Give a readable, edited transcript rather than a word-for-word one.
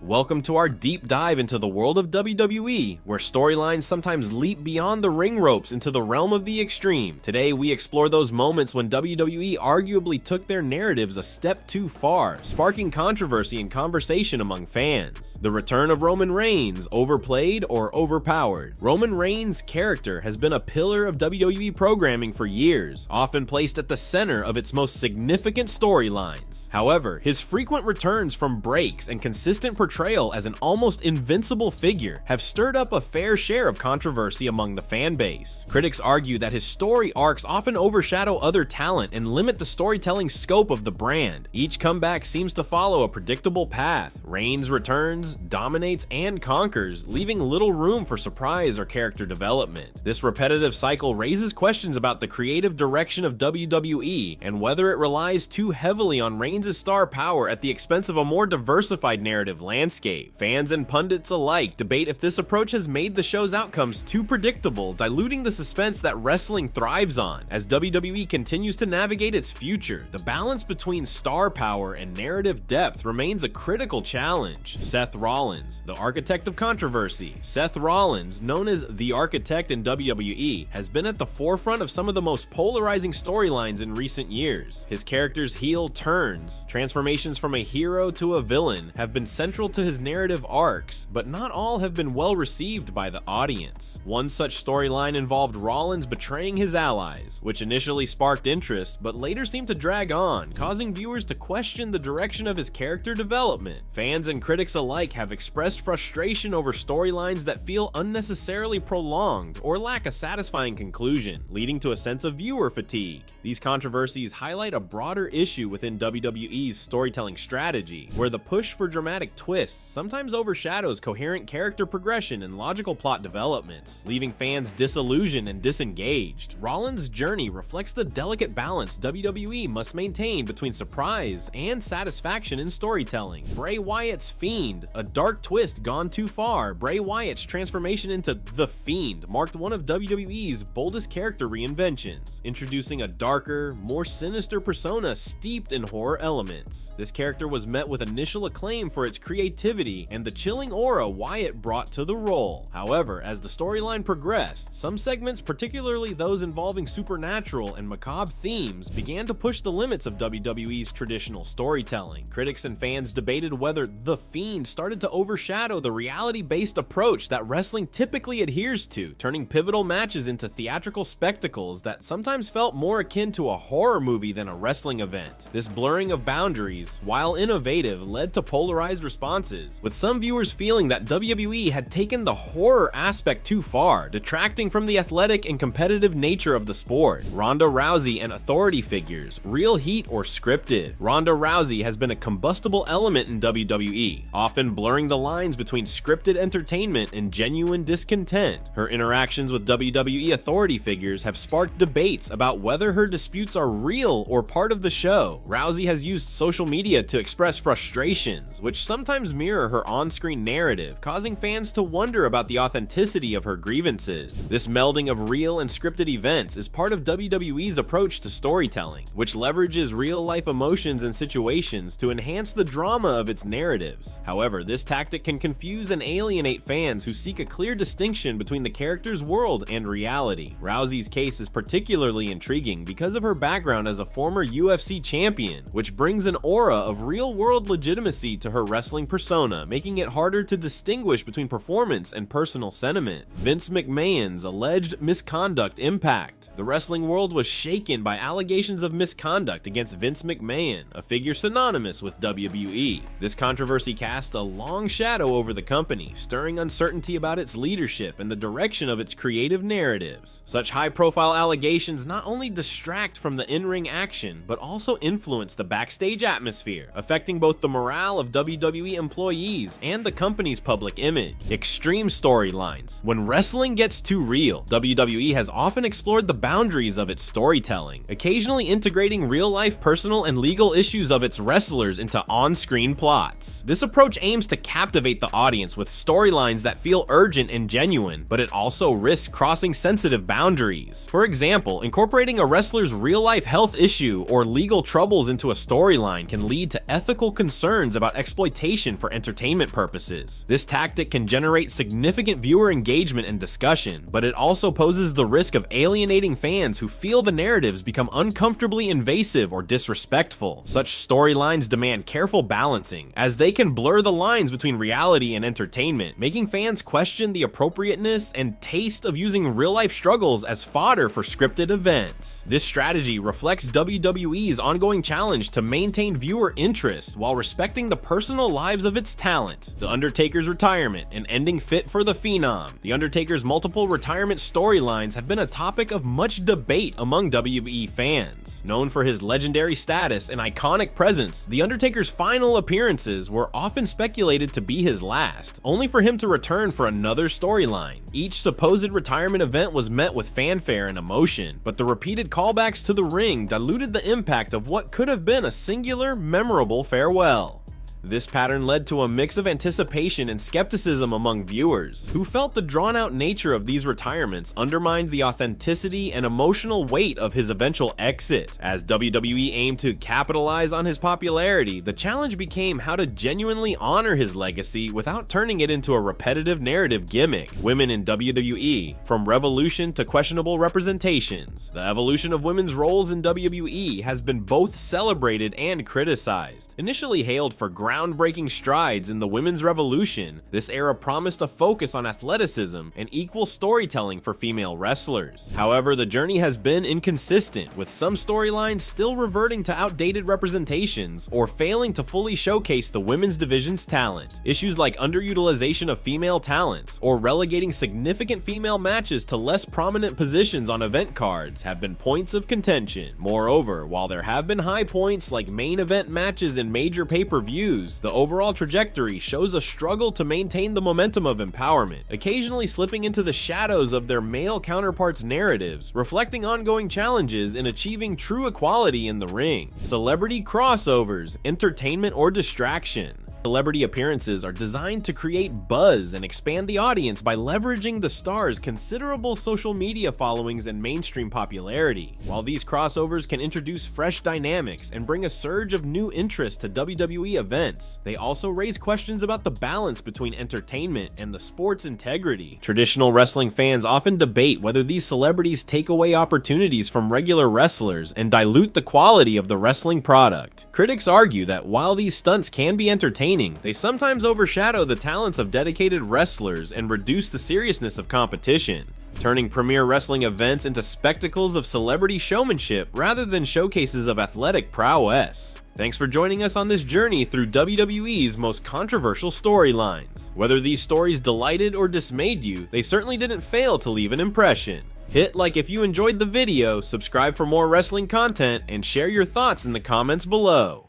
Welcome to our deep dive into the world of WWE, where storylines sometimes leap beyond the ring ropes into the realm of the extreme. Today, we explore those moments when WWE arguably took their narratives a step too far, sparking controversy and conversation among fans. The return of Roman Reigns, overplayed or overpowered? Roman Reigns' character has been a pillar of WWE programming for years, often placed at the center of its most significant storylines. However, his frequent returns from breaks and consistent portrayal as an almost invincible figure have stirred up a fair share of controversy among the fan base. Critics argue that his story arcs often overshadow other talent and limit the storytelling scope of the brand. Each comeback seems to follow a predictable path. Reigns returns, dominates, and conquers, leaving little room for surprise or character development. This repetitive cycle raises questions about the creative direction of WWE and whether it relies too heavily on Reigns' star power at the expense of a more diversified narrative landscape. Fans and pundits alike debate if this approach has made the show's outcomes too predictable, diluting the suspense that wrestling thrives on. As WWE continues to navigate its future, the balance between star power and narrative depth remains a critical challenge. Seth Rollins, the architect of controversy. Seth Rollins, known as the Architect in WWE, has been at the forefront of some of the most polarizing storylines in recent years. His character's heel turns, transformations from a hero to a villain, have been central to his narrative arcs, but not all have been well received by the audience. One such storyline involved Rollins betraying his allies, which initially sparked interest, but later seemed to drag on, causing viewers to question the direction of his character development. Fans and critics alike have expressed frustration over storylines that feel unnecessarily prolonged or lack a satisfying conclusion, leading to a sense of viewer fatigue. These controversies highlight a broader issue within WWE's storytelling strategy, where the push for dramatic twists sometimes overshadows coherent character progression and logical plot developments, leaving fans disillusioned and disengaged. Rollins' journey reflects the delicate balance WWE must maintain between surprise and satisfaction in storytelling. Bray Wyatt's Fiend, a dark twist gone too far. Bray Wyatt's transformation into The Fiend marked one of WWE's boldest character reinventions, introducing a darker, more sinister persona steeped in horror elements. This character was met with initial acclaim for its creativity and the chilling aura Wyatt brought to the role. However, as the storyline progressed, some segments, particularly those involving supernatural and macabre themes, began to push the limits of WWE's traditional storytelling. Critics and fans debated whether The Fiend started to overshadow the reality-based approach that wrestling typically adheres to, turning pivotal matches into theatrical spectacles that sometimes felt more akin to a horror movie than a wrestling event. This blurring of boundaries, while innovative, led to polarized responses, with some viewers feeling that WWE had taken the horror aspect too far, detracting from the athletic and competitive nature of the sport. Ronda Rousey and authority figures, real heat or scripted? Ronda Rousey has been a combustible element in WWE, often blurring the lines between scripted entertainment and genuine discontent. Her interactions with WWE authority figures have sparked debates about whether her disputes are real or part of the show. Rousey has used social media to express frustrations, which sometimes mirror her on-screen narrative, causing fans to wonder about the authenticity of her grievances. This melding of real and scripted events is part of WWE's approach to storytelling, which leverages real-life emotions and situations to enhance the drama of its narratives. However, this tactic can confuse and alienate fans who seek a clear distinction between the character's world and reality. Rousey's case is particularly intriguing because of her background as a former UFC champion, which brings an aura of real-world legitimacy to her wrestling persona, making it harder to distinguish between performance and personal sentiment. Vince McMahon's alleged misconduct impact. The wrestling world was shaken by allegations of misconduct against Vince McMahon, a figure synonymous with WWE. This controversy cast a long shadow over the company, stirring uncertainty about its leadership and the direction of its creative narratives. Such high-profile allegations not only distract from the in-ring action, but also influence the backstage atmosphere, affecting both the morale of WWE employees and the company's public image. Extreme storylines. When wrestling gets too real, WWE has often explored the boundaries of its storytelling, occasionally integrating real-life personal and legal issues of its wrestlers into on-screen plots. This approach aims to captivate the audience with storylines that feel urgent and genuine, but it also risks crossing sensitive boundaries. For example, incorporating a wrestler's real-life health issue or legal troubles into a storyline can lead to ethical concerns about exploitation television for entertainment purposes. This tactic can generate significant viewer engagement and discussion, but it also poses the risk of alienating fans who feel the narratives become uncomfortably invasive or disrespectful. Such storylines demand careful balancing, as they can blur the lines between reality and entertainment, making fans question the appropriateness and taste of using real-life struggles as fodder for scripted events. This strategy reflects WWE's ongoing challenge to maintain viewer interest while respecting the personal lives of its talent. The Undertaker's retirement and ending fit for the Phenom. The Undertaker's multiple retirement storylines have been a topic of much debate among WWE fans. Known for his legendary status and iconic presence, The Undertaker's final appearances were often speculated to be his last, only for him to return for another storyline. Each supposed retirement event was met with fanfare and emotion, but the repeated callbacks to the ring diluted the impact of what could have been a singular, memorable farewell. This pattern led to a mix of anticipation and skepticism among viewers, who felt the drawn-out nature of these retirements undermined the authenticity and emotional weight of his eventual exit. As WWE aimed to capitalize on his popularity, the challenge became how to genuinely honor his legacy without turning it into a repetitive narrative gimmick. Women in WWE, from revolution to questionable representations. The evolution of women's roles in WWE has been both celebrated and criticized. Initially hailed for groundbreaking strides in the women's revolution, this era promised a focus on athleticism and equal storytelling for female wrestlers. However, the journey has been inconsistent, with some storylines still reverting to outdated representations or failing to fully showcase the women's division's talent. Issues like underutilization of female talents or relegating significant female matches to less prominent positions on event cards have been points of contention. Moreover, while there have been high points like main event matches in major pay-per-views, the overall trajectory shows a struggle to maintain the momentum of empowerment, occasionally slipping into the shadows of their male counterparts' narratives, reflecting ongoing challenges in achieving true equality in the ring. Celebrity crossovers, entertainment or distraction. Celebrity appearances are designed to create buzz and expand the audience by leveraging the stars' considerable social media followings and mainstream popularity. While these crossovers can introduce fresh dynamics and bring a surge of new interest to WWE events, they also raise questions about the balance between entertainment and the sport's integrity. Traditional wrestling fans often debate whether these celebrities take away opportunities from regular wrestlers and dilute the quality of the wrestling product. Critics argue that while these stunts can be entertaining, they sometimes overshadow the talents of dedicated wrestlers and reduce the seriousness of competition, turning premier wrestling events into spectacles of celebrity showmanship rather than showcases of athletic prowess. Thanks for joining us on this journey through WWE's most controversial storylines. Whether these stories delighted or dismayed you, they certainly didn't fail to leave an impression. Hit like if you enjoyed the video, subscribe for more wrestling content, and share your thoughts in the comments below.